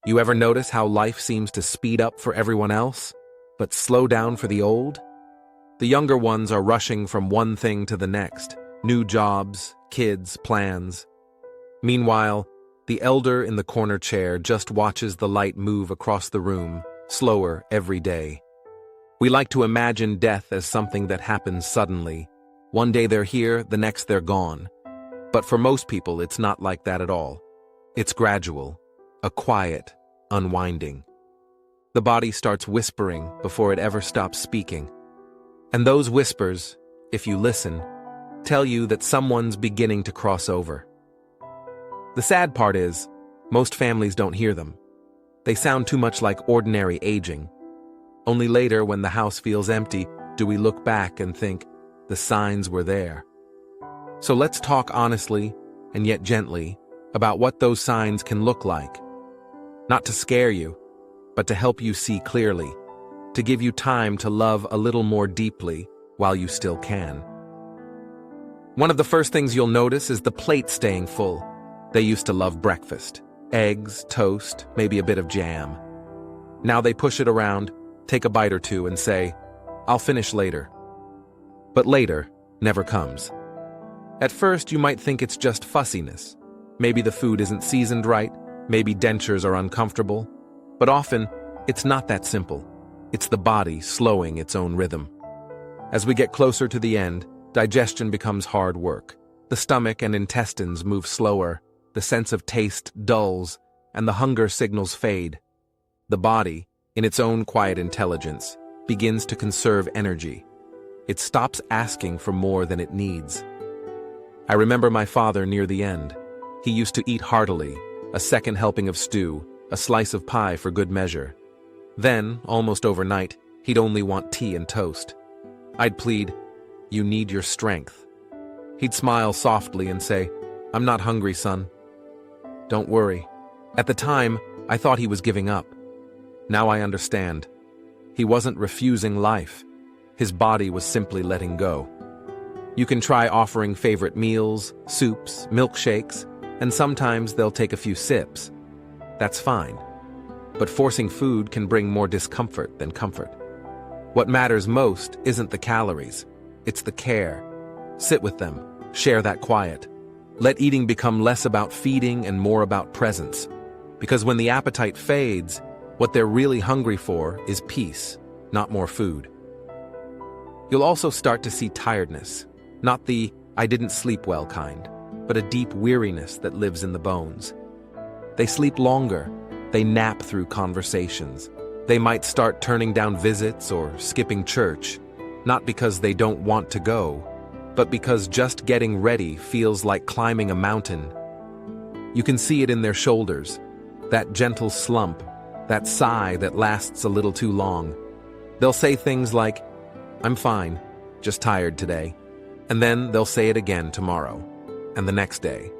You ever notice how life seems to speed up for everyone else, but slow down for the old? The younger ones are rushing from one thing to the next, new jobs, kids, plans. Meanwhile, the elder in the corner chair just watches the light move across the room, slower every day. We like to imagine death as something that happens suddenly. One day they're here, the next they're gone. But for most people, it's not like that at all. It's gradual, a quiet unwinding. The body starts whispering before it ever stops speaking. And those whispers, if you listen, tell you that someone's beginning to cross over. The sad part is, most families don't hear them. They sound too much like ordinary aging. Only later, when the house feels empty, do we look back and think, the signs were there. So let's talk honestly, and yet gently, about what those signs can look like. Not to scare you, but to help you see clearly, to give you time to love a little more deeply while you still can. One of the first things you'll notice is the plate staying full. They used to love breakfast. Eggs, toast, maybe a bit of jam. Now they push it around, take a bite or two and say, "I'll finish later." But later never comes. At first you might think it's just fussiness. Maybe the food isn't seasoned right, maybe dentures are uncomfortable. But often, it's not that simple. It's the body slowing its own rhythm. As we get closer to the end, digestion becomes hard work. The stomach and intestines move slower, the sense of taste dulls, and the hunger signals fade. The body, in its own quiet intelligence, begins to conserve energy. It stops asking for more than it needs. I remember my father near the end. He used to eat heartily, a second helping of stew, a slice of pie for good measure. Then, almost overnight, he'd only want tea and toast. I'd plead, "You need your strength." He'd smile softly and say, "I'm not hungry, son." Don't worry. At the time, I thought he was giving up. Now I understand. He wasn't refusing life. His body was simply letting go. You can try offering favorite meals, soups, milkshakes, and sometimes they'll take a few sips. That's fine. But forcing food can bring more discomfort than comfort. What matters most isn't the calories, it's the care. Sit with them, share that quiet. Let eating become less about feeding and more about presence. Because when the appetite fades, what they're really hungry for is peace, not more food. You'll also start to see tiredness, not the "I didn't sleep well" kind, but a deep weariness that lives in the bones. They sleep longer, they nap through conversations. They might start turning down visits or skipping church, not because they don't want to go, but because just getting ready feels like climbing a mountain. You can see it in their shoulders, that gentle slump, that sigh that lasts a little too long. They'll say things like, "I'm fine, just tired today." And then they'll say it again tomorrow, and the next day.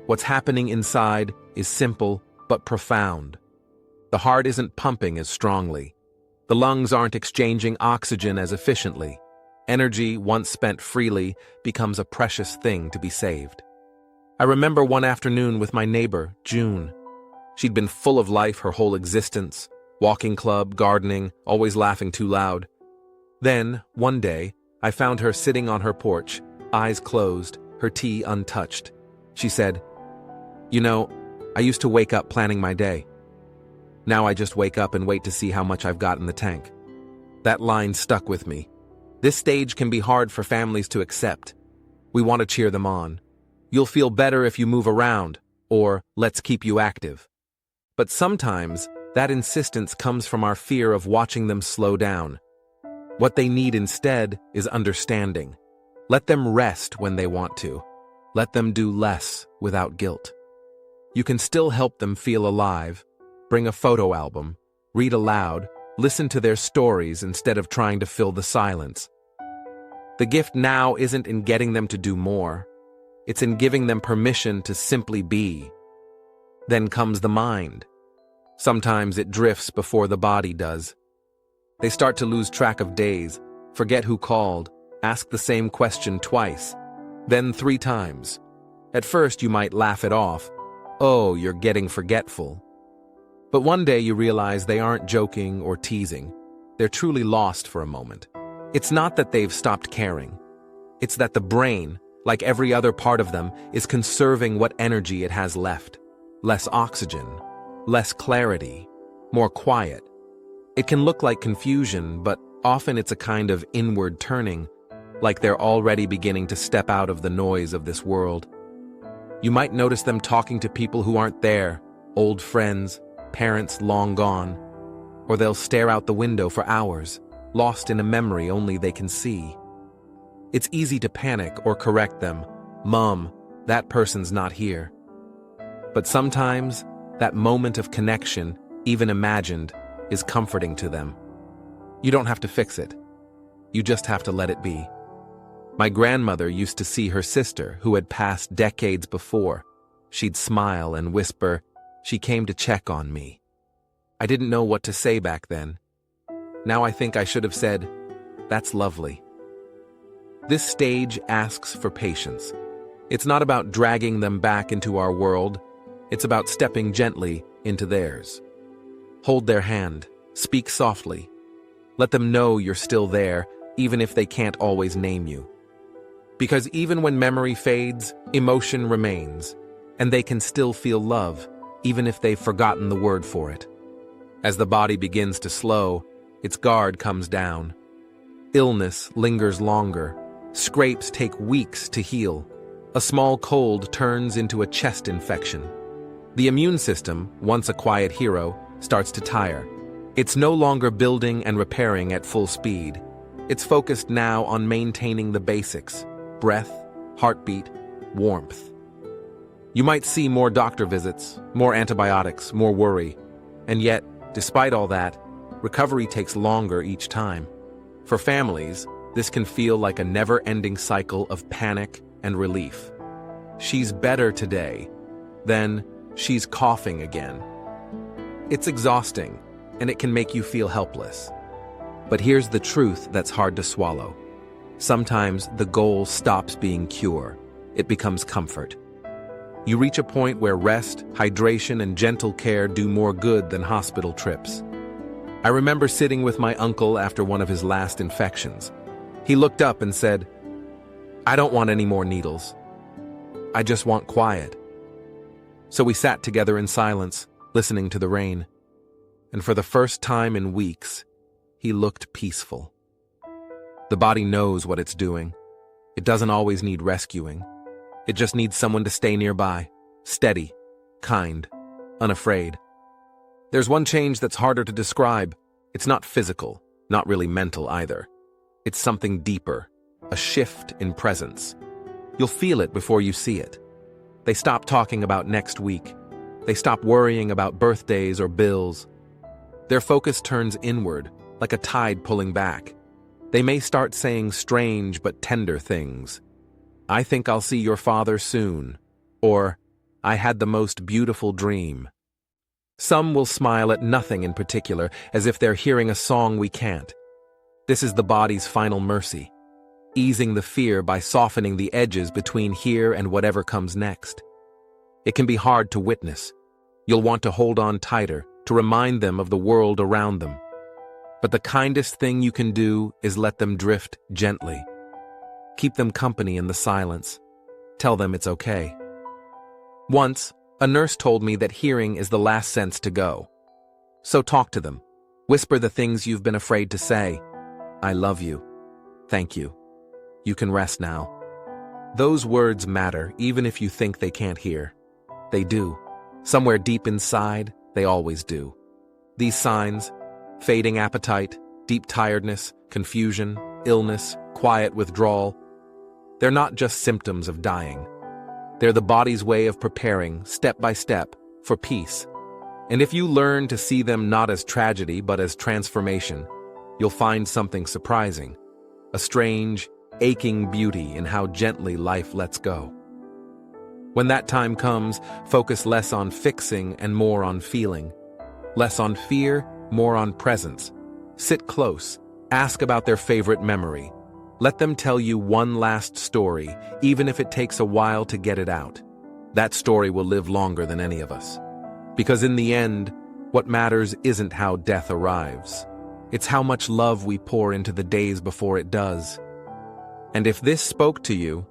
What's happening inside is simple but profound. The heart isn't pumping as strongly. The lungs aren't exchanging oxygen as efficiently. Energy, once spent freely, becomes a precious thing to be saved. I remember one afternoon with my neighbor, June. She'd been full of life her whole existence, walking club, gardening, always laughing too loud. Then, one day, I found her sitting on her porch, eyes closed, her tea untouched. She said, "You know, I used to wake up planning my day. Now I just wake up and wait to see how much I've got in the tank." That line stuck with me. This stage can be hard for families to accept. We want to cheer them on. "You'll feel better if you move around," or "let's keep you active." But sometimes, that insistence comes from our fear of watching them slow down. What they need instead is understanding. Let them rest when they want to. Let them do less without guilt. You can still help them feel alive. Bring a photo album, read aloud, listen to their stories instead of trying to fill the silence. The gift now isn't in getting them to do more. It's in giving them permission to simply be. Then comes the mind. Sometimes it drifts before the body does. They start to lose track of days, forget who called, ask the same question twice, then 3 times. At first you might laugh it off. "Oh, you're getting forgetful." But one day you realize they aren't joking or teasing. They're truly lost for a moment. It's not that they've stopped caring. It's that the brain, like every other part of them, is conserving what energy it has left. Less oxygen, less clarity, more quiet. It can look like confusion, but often it's a kind of inward turning, like they're already beginning to step out of the noise of this world. You might notice them talking to people who aren't there, old friends, parents long gone, or they'll stare out the window for hours, lost in a memory only they can see. It's easy to panic or correct them. Mom, that person's not here. But sometimes, that moment of connection, even imagined, is comforting to them. You don't have to fix it. You just have to let it be. My grandmother used to see her sister, who had passed decades before. She'd smile and whisper, "She came to check on me." I didn't know what to say back then. Now I think I should have said, "That's lovely." This stage asks for patience. It's not about dragging them back into our world. It's about stepping gently into theirs. Hold their hand. Speak softly. Let them know you're still there, even if they can't always name you. Because even when memory fades, emotion remains, and they can still feel love, even if they've forgotten the word for it. As the body begins to slow, its guard comes down. Illness lingers longer. Scrapes take weeks to heal. A small cold turns into a chest infection. The immune system, once a quiet hero, starts to tire. It's no longer building and repairing at full speed. It's focused now on maintaining the basics: breath, heartbeat, warmth. You might see more doctor visits, more antibiotics, more worry. And yet, despite all that, recovery takes longer each time. For families, this can feel like a never-ending cycle of panic and relief. She's better today. Then, she's coughing again. It's exhausting, and it can make you feel helpless. But here's the truth that's hard to swallow. Sometimes the goal stops being cure. It becomes comfort. You reach a point where rest, hydration, and gentle care do more good than hospital trips. I remember sitting with my uncle after one of his last infections. He looked up and said, "I don't want any more needles. I just want quiet." So we sat together in silence, listening to the rain. And for the first time in weeks, he looked peaceful. The body knows what it's doing. It doesn't always need rescuing. It just needs someone to stay nearby, steady, kind, unafraid. There's one change that's harder to describe. It's not physical, not really mental either. It's something deeper, a shift in presence. You'll feel it before you see it. They stop talking about next week. They stop worrying about birthdays or bills. Their focus turns inward, like a tide pulling back. They may start saying strange but tender things. "I think I'll see your father soon," or "I had the most beautiful dream." Some will smile at nothing in particular, as if they're hearing a song we can't. This is the body's final mercy, easing the fear by softening the edges between here and whatever comes next. It can be hard to witness. You'll want to hold on tighter, to remind them of the world around them. But the kindest thing you can do is let them drift gently. Keep them company in the silence. Tell them it's okay. Once, a nurse told me that hearing is the last sense to go. So talk to them. Whisper the things you've been afraid to say. "I love you. Thank you. You can rest now." Those words matter, even if you think they can't hear. They do. Somewhere deep inside, they always do. These signs, fading appetite, deep tiredness, confusion, illness, quiet withdrawal, they're not just symptoms of dying. They're the body's way of preparing, step by step, for peace. And if you learn to see them not as tragedy but as transformation, you'll find something surprising, a strange, aching beauty in how gently life lets go. When that time comes, focus less on fixing and more on feeling. Less on fear, more on presence. Sit close, ask about their favorite memory. Let them tell you one last story, even if it takes a while to get it out. That story will live longer than any of us. Because in the end, What matters isn't how death arrives. It's how much love we pour into the days before it does. And if this spoke to you,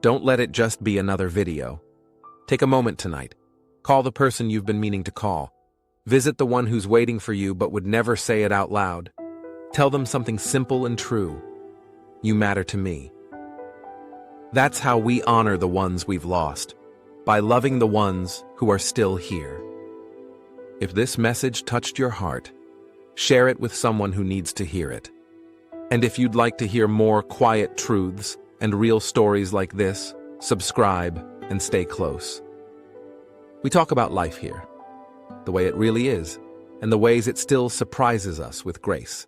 don't let it just be another video. Take a moment tonight. Call the person you've been meaning to call. Visit the one who's waiting for you but would never say it out loud. Tell them something simple and true. You matter to me. That's how we honor the ones we've lost, by loving the ones who are still here. If this message touched your heart, share it with someone who needs to hear it. And if you'd like to hear more quiet truths and real stories like this, subscribe and stay close. We talk about life here, the way it really is, and the ways it still surprises us with grace.